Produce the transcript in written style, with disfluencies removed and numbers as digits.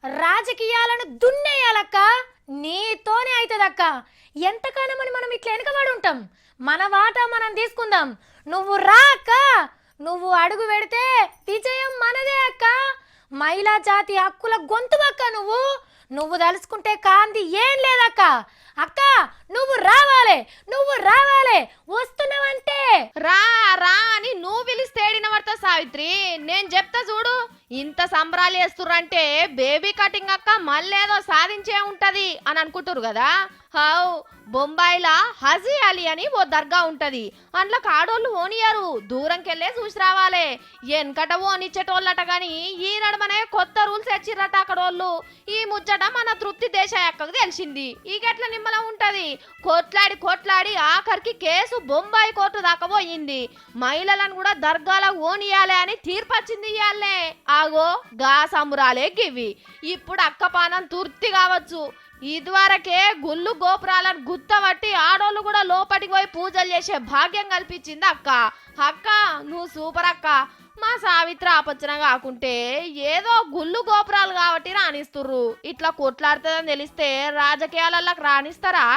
రాజకీయాలను దున్నేయాలక్క. నీతోనే అవుతుందక్క. ఎంతకాలమని మనం ఇట్లా వెనకబడి ఉంటాం? మన వాటా మనం తీసుకుందాం. నువ్వు రా అక్క. నువ్వు అడుగు పెడితే విజయం మనదే అక్క. మహిళా జాతి హక్కుల గొంతువక్క నువ్వు. నువ్వు తలుసుకుంటే కాంతి ఏం లేదక్క. అక్క నువ్వు రావాలి, నువ్వు రావాలి. వస్తున్నావంటే రా రా అని నువ్వు పిలిస్తే ఏడినవర్తా సావిత్రి. నేను చెప్తా చూడు. ఇంత సంబరాలు చేస్తుర్రంటే బేబీ కటింగ్ అక్క మళ్ళేదో సాధించే ఉంటది అని అనుకుంటారు కదా. హౌ బొంబాయిలా హజీ అలీ అని ఓ దర్గా ఉంటది. అందులో ఆడోళ్ళు ఓనియారు, దూరంకెళ్ళే చూసి రావాలి. వెనకట ఓనిచ్చేటోళ్ళట గాని ఈ నడమనే కొత్త రూల్స్ తెచ్చిర్రట అక్కడోళ్ళు. ఈ ముచ్చట మన తృప్తి దేశాయక్కకు తెలిసింది. ఈ గట్ల నిమ్మలం ఉంటది. కొట్లాడి కొట్లాడి ఆఖరికి కేసు బొంబాయి కోర్టు దాకా పోయింది. మహిళలను కూడా దర్గాలో ఓనియాలే అని తీర్పచ్చింది ఇయ్యాలే. ఆగో గా సంబురాలే గివి. ఇప్పుడు అక్కపానం తృప్తి కావచ్చు. ఇదివరకే గుళ్ళు గోపురాలను గుత్తబట్టి ఆడోళ్ళు కూడా లోపలికి పోయి పూజలు చేసే భాగ్యం కల్పించింది అక్క. అక్క నువ్వు సూపర్ అక్క. మా సావిత్రి ఆపచ్చన కాకుంటే ఏదో గుళ్ళు గోపురాలు కాబట్టి రాణిస్తుర్రు. ఇట్లా కొట్లాడుతుందని తెలిస్తే రాజకీయాలకు రాణిస్తారా?